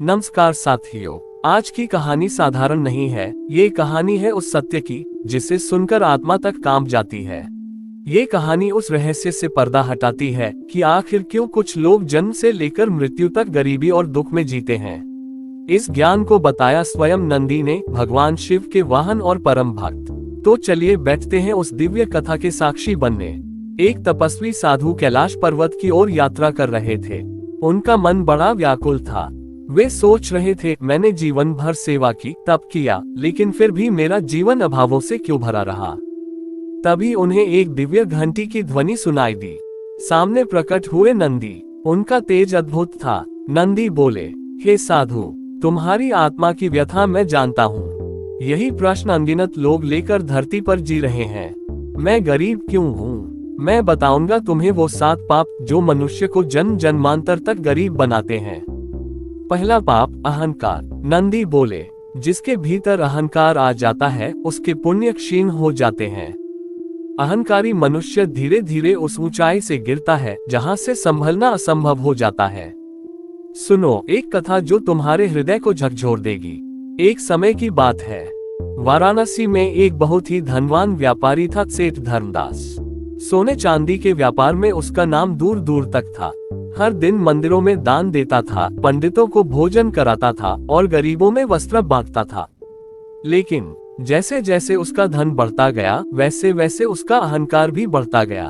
नमस्कार साथियों, आज की कहानी साधारण नहीं है। ये कहानी है उस सत्य की जिसे सुनकर आत्मा तक कांप जाती है। ये कहानी उस रहस्य से पर्दा हटाती है कि आखिर क्यों कुछ लोग जन्म से लेकर मृत्यु तक गरीबी और दुख में जीते हैं। इस ज्ञान को बताया स्वयं नंदी ने, भगवान शिव के वाहन और परम भक्त। तो चलिए बैठते हैं उस दिव्य कथा के साक्षी बनने। एक तपस्वी साधु कैलाश पर्वत की ओर यात्रा कर रहे थे। उनका मन बड़ा व्याकुल था। वे सोच रहे थे, मैंने जीवन भर सेवा की, तप किया, लेकिन फिर भी मेरा जीवन अभावों से क्यों भरा रहा। तभी उन्हें एक दिव्य घंटी की ध्वनि सुनाई दी। सामने प्रकट हुए नंदी। उनका तेज अद्भुत था। नंदी बोले, हे साधु, तुम्हारी आत्मा की व्यथा मैं जानता हूँ। यही प्रश्न अनगिनत लोग लेकर धरती पर जी रहे हैं। मैं गरीब क्यों हूँ? मैं बताऊंगा तुम्हें वो 7 पाप जो मनुष्य को जन्म जन्मांतर तक गरीब बनाते हैं। पहला पाप, अहंकार। नंदी बोले, जिसके भीतर अहंकार आ जाता है उसके पुण्य क्षीण हो जाते हैं। अहंकारी मनुष्य धीरे धीरे उस ऊंचाई से गिरता है जहां से संभलना असंभव हो जाता है। सुनो एक कथा जो तुम्हारे हृदय को झकझोर देगी। एक समय की बात है। वाराणसी में एक बहुत ही धनवान व्यापारी था, सेठ धर्मदास। सोने चांदी के व्यापार में उसका नाम दूर दूर तक था। हर दिन मंदिरों में दान देता था, पंडितों को भोजन कराता था और गरीबों में वस्त्र बांटता था। लेकिन जैसे जैसे उसका धन बढ़ता गया वैसे वैसे उसका अहंकार भी बढ़ता गया।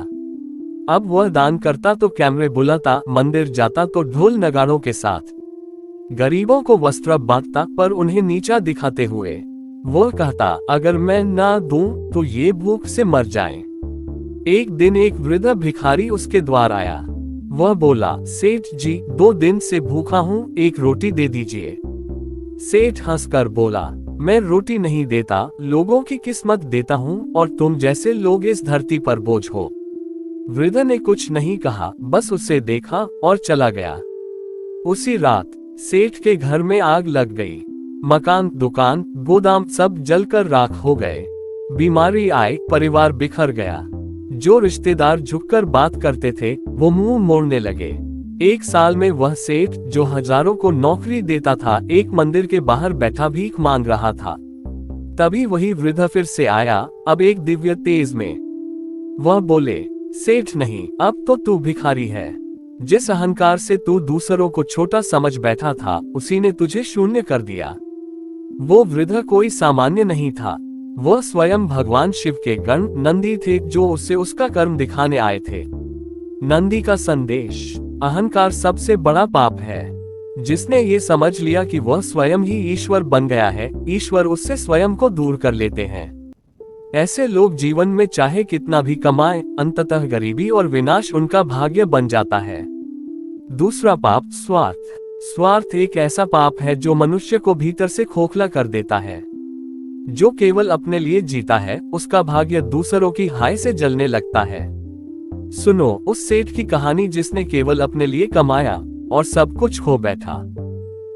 अब वह दान करता तो कैमरे बुलाता, मंदिर जाता तो ढोल नगाड़ों के साथ। गरीबों को वस्त्र बांटता पर उन्हें नीचा दिखाते हुए। वो कहता, अगर मैं ना दूं तो ये भूख से मर जाएं। एक दिन एक वृद्ध भिखारी उसके द्वार आया। वह बोला, सेठ जी 2 दिन से भूखा हूँ, एक रोटी दे दीजिए। सेठ हंसकर बोला, मैं रोटी नहीं देता, लोगों की किस्मत देता हूँ और तुम जैसे लोग इस धरती पर बोझ हो। वृद्ध ने कुछ नहीं कहा, बस उसे देखा और चला गया। उसी रात सेठ के घर में आग लग गई। मकान, दुकान, गोदाम सब जलकर राख हो गए। बीमारी आई, परिवार बिखर गया। जो रिश्तेदार झुककर बात करते थे वो मुंह मोड़ने लगे। 1 साल में वह सेठ जो हजारों को नौकरी देता था एक मंदिर के बाहर बैठा भीख मांग रहा था। तभी वही वृद्ध फिर से आया, अब एक दिव्य तेज में। वह बोले, सेठ नहीं, अब तो तू भिखारी है। जिस अहंकार से तू दूसरों को छोटा समझ बैठा था उसी ने तुझे शून्य कर दिया। वो वृद्ध कोई सामान्य नहीं था। वह स्वयं भगवान शिव के गण नंदी थे जो उससे उसका कर्म दिखाने आए थे। नंदी का संदेश, अहंकार सबसे बड़ा पाप है। जिसने ये समझ लिया कि वह स्वयं ही ईश्वर बन गया है, ईश्वर उससे स्वयं को दूर कर लेते हैं। ऐसे लोग जीवन में चाहे कितना भी कमाएं, अंततः गरीबी और विनाश उनका भाग्य बन जाता है। दूसरा पाप, स्वार्थ। स्वार्थ एक ऐसा पाप है जो मनुष्य को भीतर से खोखला कर देता है। जो केवल अपने लिए जीता है उसका भाग्य दूसरों की हाय से जलने लगता है। सुनो उस सेठ की कहानी जिसने केवल अपने लिए कमाया और सब कुछ खो बैठा।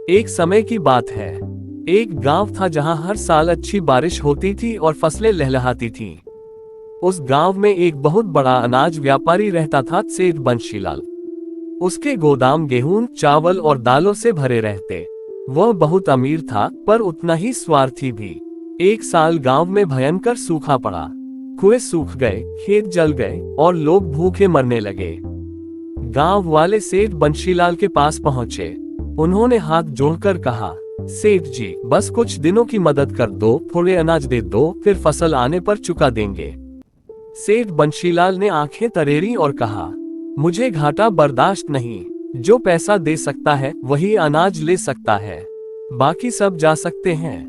एक समय की बात है। एक गांव था जहां हर साल अच्छी बारिश होती थी और फसलें लहलहाती थीं। उस गांव में एक बहुत बड़ा अनाज व्यापारी रहता था, सेठ बंशीलाल। उसके गोदाम गेहूं, चावल और दालों से भरे रहते। वह बहुत अमीर था पर उतना ही स्वार्थी भी। एक साल गांव में भयंकर सूखा पड़ा। कुएं सूख गए, खेत जल गए और लोग भूखे मरने लगे। गांव वाले सेठ बंशीलाल के पास पहुंचे। उन्होंने हाथ जोड़कर कहा, सेठ जी बस कुछ दिनों की मदद कर दो, थोड़े अनाज दे दो, फिर फसल आने पर चुका देंगे। सेठ बंशीलाल ने आंखें तरेरी और कहा, मुझे घाटा बर्दाश्त नहीं। जो पैसा दे सकता है वही अनाज ले सकता है, बाकी सब जा सकते हैं।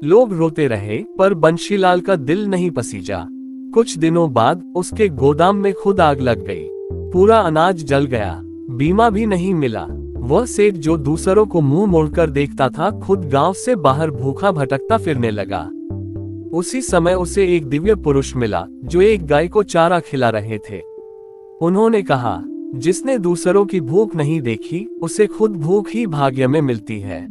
लोग रोते रहे पर बंशीलाल का दिल नहीं पसीजा। कुछ दिनों बाद उसके गोदाम में खुद आग लग गई। पूरा अनाज जल गया। बीमा भी नहीं मिला। वह सेठ जो दूसरों को मुंह मोड़कर देखता था खुद गांव से बाहर भूखा भटकता फिरने लगा। उसी समय उसे एक दिव्य पुरुष मिला जो एक गाय को चारा खिला रहे थे। उन्होंने कहा, जिसने दूसरों की भूख नहीं देखी उसे खुद भूख ही भाग्य में मिलती है।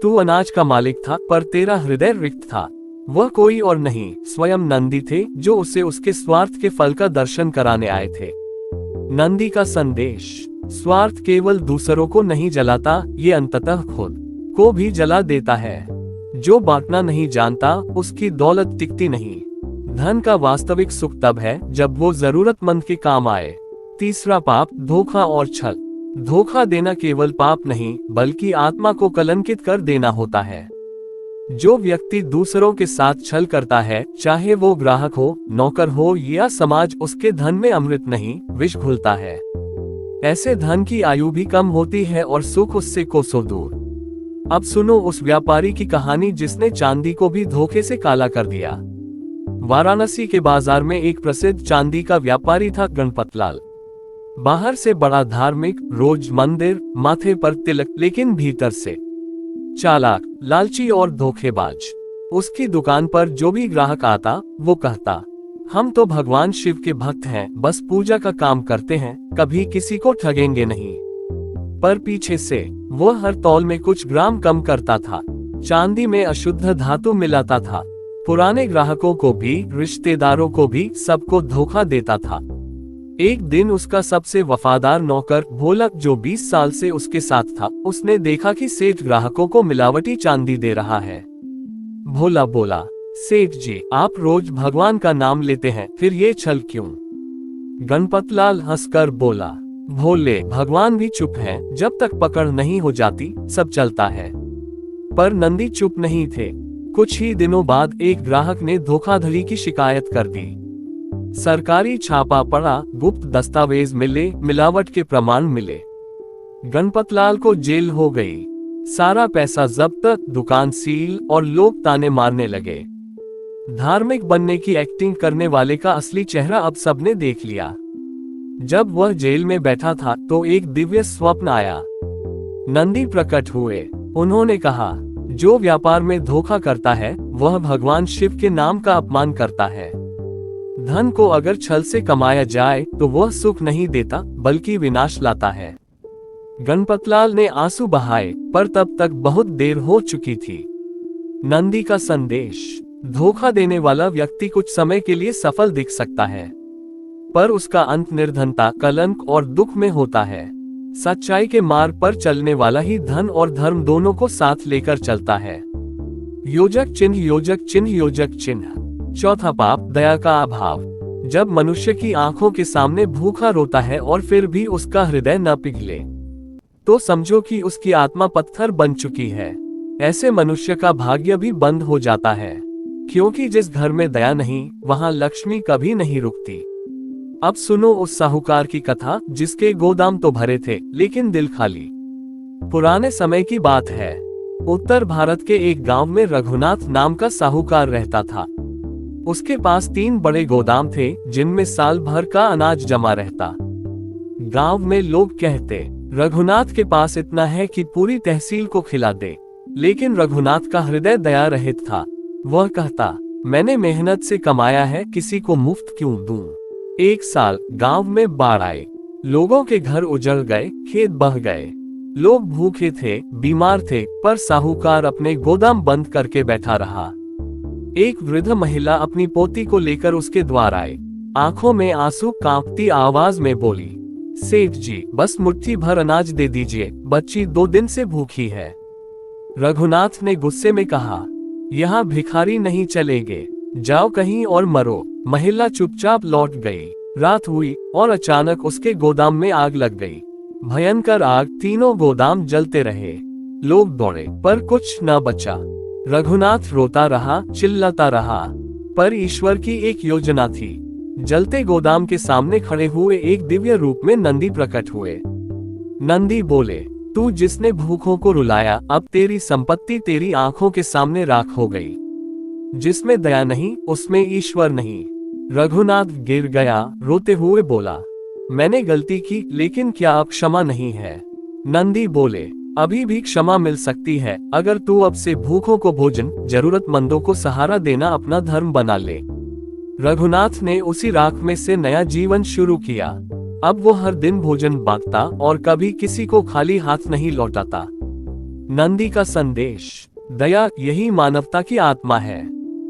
तू अनाज का मालिक था पर तेरा हृदय रिक्त था। वह कोई और नहीं, स्वयं नंदी थे जो उसे उसके स्वार्थ के फल का दर्शन कराने आए थे। नंदी का संदेश, स्वार्थ केवल दूसरों को नहीं जलाता, ये अंततः खुद को भी जला देता है। जो बांटना नहीं जानता उसकी दौलत टिकती नहीं। धन का वास्तविक सुख तब है जब वो जरूरतमंद के काम आए। तीसरा पाप, धोखा और छल। धोखा देना केवल पाप नहीं बल्कि आत्मा को कलंकित कर देना होता है। जो व्यक्ति दूसरों के साथ छल करता है, चाहे वो ग्राहक हो, नौकर हो या समाज, उसके धन में अमृत नहीं विष घुलता है। ऐसे धन की आयु भी कम होती है और सुख उससे कोसों दूर। अब सुनो उस व्यापारी की कहानी जिसने चांदी को भी धोखे से काला कर दिया। वाराणसी के बाजार में एक प्रसिद्ध चांदी का व्यापारी था गणपतलाल। बाहर से बड़ा धार्मिक, रोज मंदिर, माथे पर तिलक, लेकिन भीतर से चालाक, लालची और धोखेबाज। उसकी दुकान पर जो भी ग्राहक आता वो कहता, हम तो भगवान शिव के भक्त हैं, बस पूजा का काम करते हैं, कभी किसी को ठगेंगे नहीं। पर पीछे से वो हर तौल में कुछ ग्राम कम करता था। चांदी में अशुद्ध धातु मिलाता था। पुराने ग्राहकों को भी, रिश्तेदारों को भी, सबको धोखा देता था। एक दिन उसका सबसे वफादार नौकर भोला, जो 20 साल से उसके साथ था, उसने देखा कि सेठ ग्राहकों को मिलावटी चांदी दे रहा है। भोला बोला, सेठ जी, आप रोज भगवान का नाम लेते हैं, फिर ये छल क्यों? गणपतलाल हंसकर बोला, भोले, भगवान भी चुप हैं, जब तक पकड़ नहीं हो जाती सब चलता है। पर नंदी चुप नहीं थे। कुछ ही दिनों बाद एक ग्राहक ने धोखाधड़ी की शिकायत कर दी। सरकारी छापा पड़ा, गुप्त दस्तावेज मिले, मिलावट के प्रमाण मिले। गणपतलाल को जेल हो गई। सारा पैसा जब्त, दुकान सील और लोग ताने मारने लगे। धार्मिक बनने की एक्टिंग करने वाले का असली चेहरा अब सबने देख लिया। जब वह जेल में बैठा था तो एक दिव्य स्वप्न आया। नंदी प्रकट हुए। उन्होंने कहा, जो व्यापार में धोखा करता है वह भगवान शिव के नाम का अपमान करता है। धन को अगर छल से कमाया जाए तो वह सुख नहीं देता बल्कि विनाश लाता है। गणपतलाल ने आंसू बहाए, पर तब तक बहुत देर हो चुकी थी। नंदी का संदेश, धोखा देने वाला व्यक्ति कुछ समय के लिए सफल दिख सकता है, पर उसका अंत निर्धनता, कलंक और दुख में होता है। सच्चाई के मार्ग पर चलने वाला ही धन और धर्म दोनों को साथ लेकर चलता है। योजक चिन्ह, योजक चिन्ह, योजक चिन्ह। चौथा पाप, दया का अभाव। जब मनुष्य की आंखों के सामने भूखा रोता है और फिर भी उसका हृदय न पिघले, तो समझो कि उसकी आत्मा पत्थर बन चुकी है। ऐसे मनुष्य का भाग्य भी बंद हो जाता है, क्योंकि जिस घर में दया नहीं वहां लक्ष्मी कभी नहीं रुकती। अब सुनो उस साहूकार की कथा जिसके गोदाम तो भरे थे लेकिन दिल खाली। पुराने समय की बात है। उत्तर भारत के एक गांव में रघुनाथ नाम का साहूकार रहता था। उसके पास 3 बड़े गोदाम थे जिनमें साल भर का अनाज जमा रहता। गांव में लोग कहते, रघुनाथ के पास इतना है कि पूरी तहसील को खिला दे। लेकिन रघुनाथ का हृदय दया रहित था। वह कहता, मैंने मेहनत से कमाया है, किसी को मुफ्त क्यों दूं? एक साल गांव में बाढ़ आई। लोगों के घर उजड़ गए, खेत बह गए। लोग भूखे थे, बीमार थे, पर साहूकार अपने गोदाम बंद करके बैठा रहा। एक वृद्ध महिला अपनी पोती को लेकर उसके द्वार आई। आंखों में आंसू, कांपती आवाज में बोली, सेठ जी, बस मुट्ठी भर अनाज दे दीजिए, बच्ची 2 दिन से भूखी है। रघुनाथ ने गुस्से में कहा, यहाँ भिखारी नहीं चलेंगे, जाओ कहीं और मरो। महिला चुपचाप लौट गई। रात हुई और अचानक उसके गोदाम में आग लग गई। भयंकर आग, तीनों गोदाम जलते रहे। लोग दौड़े पर कुछ न बचा। रघुनाथ रोता रहा, चिल्लाता रहा, पर ईश्वर की एक योजना थी। जलते गोदाम के सामने खड़े हुए एक दिव्य रूप में नंदी प्रकट हुए। नंदी बोले, तू जिसने भूखों को रुलाया, अब तेरी संपत्ति तेरी आंखों के सामने राख हो गई। जिसमें दया नहीं उसमें ईश्वर नहीं। रघुनाथ गिर गया, रोते हुए बोला, मैंने गलती की, लेकिन क्या अब क्षमा नहीं है? नंदी बोले, अभी भी क्षमा मिल सकती है, अगर तू अब से भूखों को भोजन, जरूरतमंदों को सहारा देना अपना धर्म बना ले। रघुनाथ ने उसी राख में से नया जीवन शुरू किया। अब वो हर दिन भोजन बांटता और कभी किसी को खाली हाथ नहीं लौटाता। नंदी का संदेश, दया यही मानवता की आत्मा है।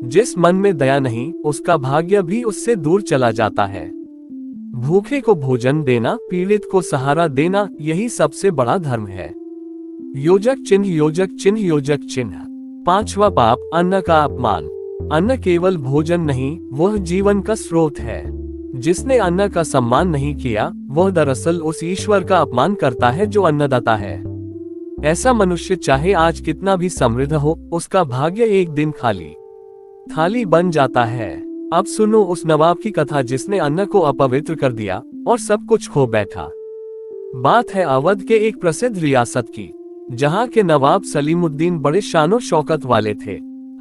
जिस मन में दया नहीं उसका भाग्य भी उससे दूर चला जाता है। भूखे को भोजन देना, पीड़ित को सहारा देना, यही सबसे बड़ा धर्म है। योजक चिन्ह योजक चिन्ह योजक चिन्ह। पांचवा पाप, अन्न का अपमान। अन्न केवल भोजन नहीं, वह जीवन का स्रोत है। जिसने अन्न का सम्मान नहीं किया, वह दरअसल उस ईश्वर का अपमान करता है जो अन्नदाता है। ऐसा मनुष्य चाहे आज कितना भी समृद्ध हो, उसका भाग्य एक दिन खाली थाली बन जाता है। अब सुनो उस नवाब की कथा जिसने अन्न को अपवित्र कर दिया और सब कुछ खो बैठा। बात है अवध के एक प्रसिद्ध रियासत की, जहां के नवाब सलीमुद्दीन बड़े शानो शौकत वाले थे।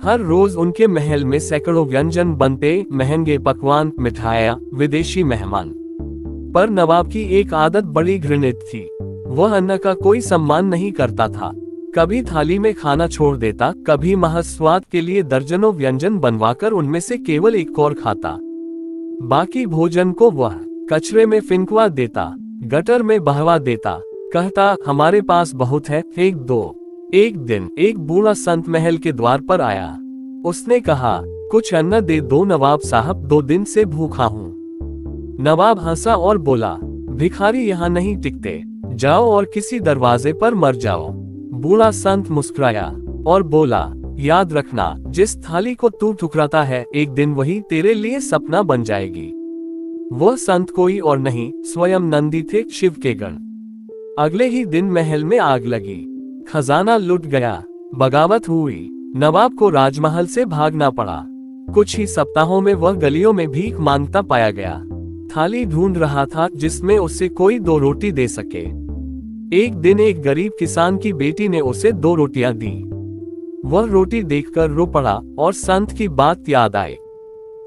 हर रोज उनके महल में सैकड़ों व्यंजन बनते, महंगे पकवान, मिठाइयाँ, विदेशी मेहमान। पर नवाब की एक आदत बड़ी घृणित थी। वह अन्न का कोई सम्मान नहीं करता था। कभी थाली में खाना छोड़ देता, कभी महज स्वाद के लिए दर्जनों व्यंजन बनवाकर उनमें से केवल एक और खाता। बाकी भोजन को वह कचरे में फिंकवा देता, गटर में बहवा देता। कहता, हमारे पास बहुत है, फेंक दो। एक दिन एक बूढ़ा संत महल के द्वार पर आया। उसने कहा, कुछ अन्न दे दो नवाब साहब, 2 दिन से भूखा हूँ। नवाब हंसा और बोला, भिखारी यहाँ नहीं टिकते, जाओ और किसी दरवाजे पर मर जाओ। बूढ़ा संत मुस्कुराया और बोला, याद रखना, जिस थाली को तू ठुकराता है, एक दिन वही तेरे लिए सपना बन जाएगी। वह संत कोई और नहीं, स्वयं नंदी थे, शिव के गण। अगले ही दिन महल में आग लगी, खजाना लुट गया, बगावत हुई। नवाब को राजमहल से भागना पड़ा। कुछ ही सप्ताहों में वह गलियों में भीख मांगता पाया गया। थाली ढूंढ रहा था जिसमें उसे कोई 2 रोटी दे सके। एक दिन एक गरीब किसान की बेटी ने उसे 2 रोटियां दी। वह रोटी देखकर रो पड़ा और संत की बात याद आई।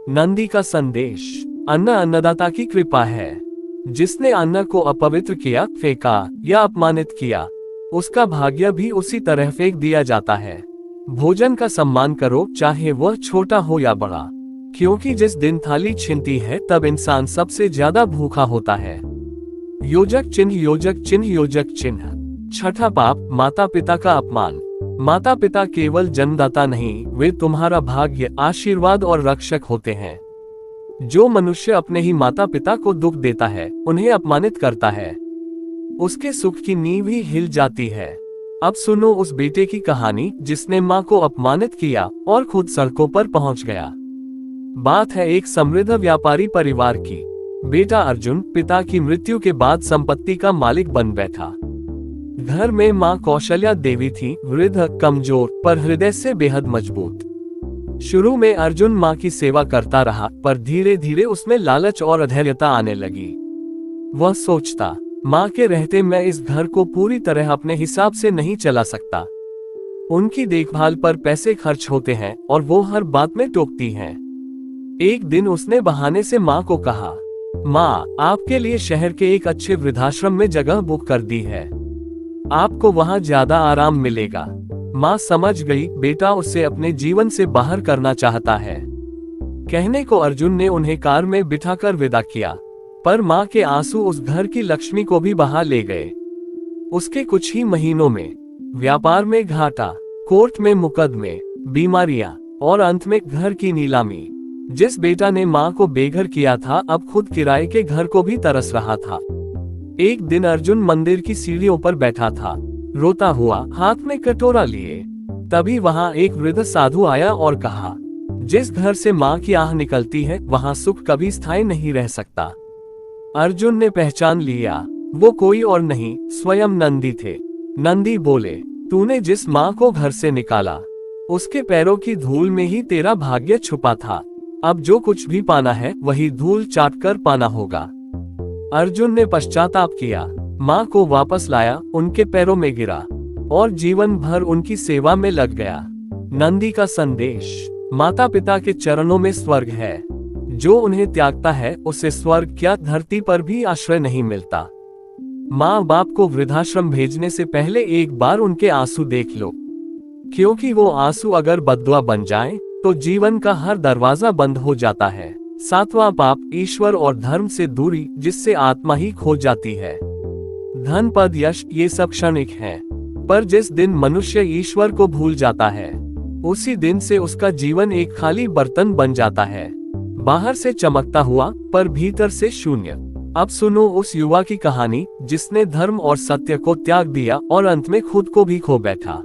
नंदी का संदेश, अन्न अन्नदाता की कृपा है। जिसने अन्न को अपवित्र किया, फेंका या अपमानित किया, उसका भाग्य भी उसी तरह फेंक दिया जाता है। भोजन का सम्मान करो, चाहे वह छोटा हो या बड़ा, क्योंकि जिस दिन थाली छिनती है तब इंसान सबसे ज्यादा भूखा होता है। योजक चिन्ह योजक चिन्ह योजक चिन्ह। छठा पाप, माता पिता का अपमान। माता पिता केवल जन्मदाता नहीं, वे तुम्हारा भाग्य, आशीर्वाद और रक्षक होते हैं। जो मनुष्य अपने ही माता पिता को दुख देता है, उन्हें अपमानित करता है, उसके सुख की नींव ही हिल जाती है। अब सुनो उस बेटे की कहानी जिसने माँ को अपमानित किया और खुद सड़कों पर पहुंच गया। बात है एक समृद्ध व्यापारी परिवार की। बेटा अर्जुन पिता की मृत्यु के बाद संपत्ति का मालिक बन बैठा। घर में माँ कौशल्या देवी थी, वृद्ध, कमजोर, पर हृदय से बेहद मजबूत। शुरू में अर्जुन माँ की सेवा करता रहा, पर धीरे धीरे उसमें लालच और अधैर्यता आने लगी। वह सोचता, माँ के रहते मैं इस घर को पूरी तरह अपने हिसाब से नहीं चला सकता। उनकी देखभाल पर पैसे खर्च होते हैं और वो हर बात में टोकती हैं। एक दिन उसने बहाने से माँ को कहा, माँ, आपके लिए शहर के एक अच्छे वृद्धाश्रम में जगह बुक कर दी है, आपको वहाँ ज्यादा आराम मिलेगा। माँ समझ गई, बेटा उससे अपने जीवन से बाहर करना चाहता है। कहने को अर्जुन ने उन्हें कार में बिठाकर विदा किया, पर माँ के आंसू उस घर की लक्ष्मी को भी बहा ले गए। उसके कुछ ही महीनों में व्यापार में घाटा, कोर्ट में मुकदमे, बीमारियां और अंत में घर की नीलामी। जिस बेटा ने माँ को बेघर किया था, अब खुद किराए के घर को भी तरस रहा था। एक दिन अर्जुन मंदिर की सीढ़ियों पर बैठा था, रोता हुआ, हाथ में कटोरा लिए। तभी वहां एक वृद्ध साधु आया और कहा, जिस घर से माँ की आह निकलती है, वहां सुख कभी स्थायी नहीं रह सकता। अर्जुन ने पहचान लिया, वो कोई और नहीं, स्वयं नंदी थे। नंदी बोले, तूने जिस माँ को घर से निकाला, उसके पैरों की धूल में ही तेरा भाग्य छुपा था। अब जो कुछ भी पाना है, वही धूल चाट कर पाना होगा। अर्जुन ने पश्चाताप किया, माँ को वापस लाया, उनके पैरों में गिरा और जीवन भर उनकी सेवा में लग गया। नंदी का संदेश, माता पिता के चरणों में स्वर्ग है। जो उन्हें त्यागता है, उसे स्वर्ग क्या, धरती पर भी आश्रय नहीं मिलता। माँ बाप को वृद्धाश्रम भेजने से पहले एक बार उनके आंसू देख लो, क्योंकि वो आंसू अगर बद्दुआ बन जाएं, तो जीवन का हर दरवाजा बंद हो जाता है। 7वां पाप, ईश्वर और धर्म से दूरी, जिससे आत्मा ही खो जाती है। धन, पद, यश, ये सब क्षणिक हैं, पर जिस दिन मनुष्य ईश्वर को भूल जाता है, उसी दिन से उसका जीवन एक खाली बर्तन बन जाता है। बाहर से चमकता हुआ, पर भीतर से शून्य। अब सुनो उस युवा की कहानी जिसने धर्म और सत्य को त्याग दिया और अंत में खुद को भी खो बैठा।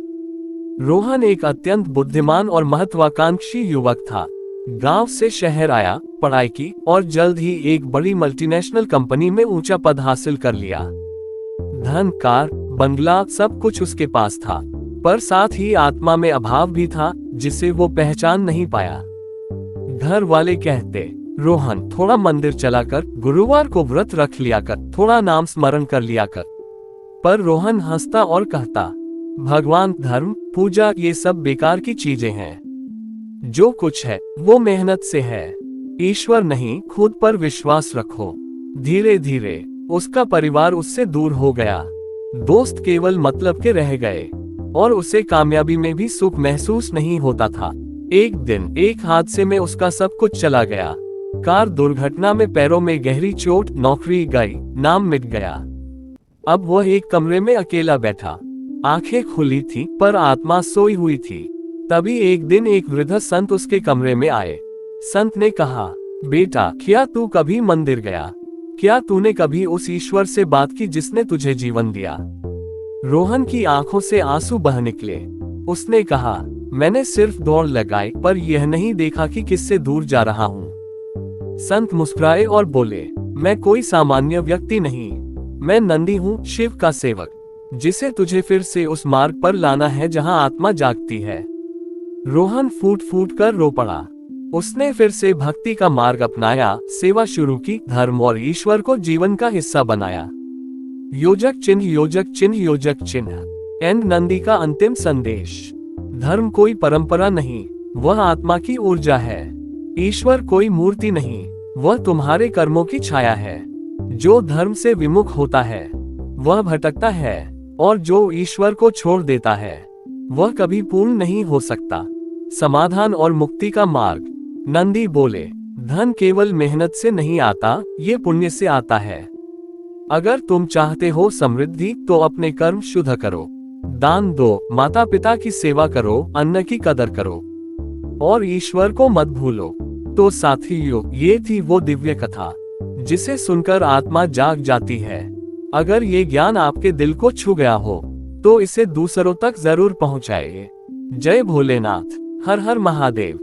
रोहन एक अत्यंत बुद्धिमान और महत्वाकांक्षी युवक था। गांव से शहर आया, पढ़ाई की और जल्द ही एक बड़ी मल्टीनेशनल कंपनी में ऊंचा पद हासिल कर लिया। धन, कार, बंगला सब कुछ उसके पास था, पर साथ ही आत्मा में अभाव भी था जिसे वो पहचान नहीं पाया। घर वाले कहते, रोहन थोड़ा मंदिर चला कर, गुरुवार को व्रत रख लिया कर, थोड़ा नाम स्मरण कर लिया कर। पर रोहन हंसता और कहता, भगवान, धर्म, पूजा ये सब बेकार की चीजें हैं। जो कुछ है वो मेहनत से है। ईश्वर नहीं, खुद पर विश्वास रखो। धीरे धीरे उसका परिवार उससे दूर हो गया। दोस्त केवल मतलब के रह गए और उसे कामयाबी में भी सुख महसूस नहीं होता था। एक दिन एक हादसे में उसका सब कुछ चला गया। कार दुर्घटना में पैरों में गहरी चोट, नौकरी गई, नाम मिट गया। अब वह एक कमरे में अकेला बैठा। आंखें खुली थी पर आत्मा सोई हुई थी। तभी एक दिन एक वृद्ध संत उसके कमरे में आए। संत ने कहा, बेटा, क्या तू कभी मंदिर गया? क्या तूने कभी उस ईश्वर से बात की जिसने तुझे जीवन दिया? रोहन की आंखों से आंसू बह निकले। उसने कहा, मैंने सिर्फ दौड़ लगाई, पर यह नहीं देखा कि किससे दूर जा रहा हूँ। संत मुस्कुराए और बोले, मैं कोई सामान्य व्यक्ति नहीं, मैं नंदी हूँ, शिव का सेवक, जिसे तुझे फिर से उस मार्ग पर लाना है जहाँ आत्मा जागती है। रोहन फूट फूट कर रो पड़ा। उसने फिर से भक्ति का मार्ग अपनाया, सेवा शुरू की, धर्म और ईश्वर को जीवन का हिस्सा बनाया। योजक चिन्ह, योजक चिन्ह, योजक चिन्ह। एन नंदी का अंतिम संदेश। धर्म कोई परंपरा नहीं, वह आत्मा की ऊर्जा है। ईश्वर कोई मूर्ति नहीं, वह तुम्हारे कर्मों की छाया है। जो धर्म से विमुख होता है वह भटकता है, और जो ईश्वर को छोड़ देता है वह कभी पूर्ण नहीं हो सकता। समाधान और मुक्ति का मार्ग। नंदी बोले, धन केवल मेहनत से नहीं आता, ये पुण्य से आता है। अगर तुम चाहते हो समृद्धि तो अपने कर्म शुद्ध करो, दान दो, माता पिता की सेवा करो, अन्न की कदर करो और ईश्वर को मत भूलो। तो साथियों, ये थी वो दिव्य कथा जिसे सुनकर आत्मा जाग जाती है। अगर ये ज्ञान आपके दिल को छू गया हो तो इसे दूसरों तक जरूर पहुंचाइए। जय भोलेनाथ, हर हर महादेव।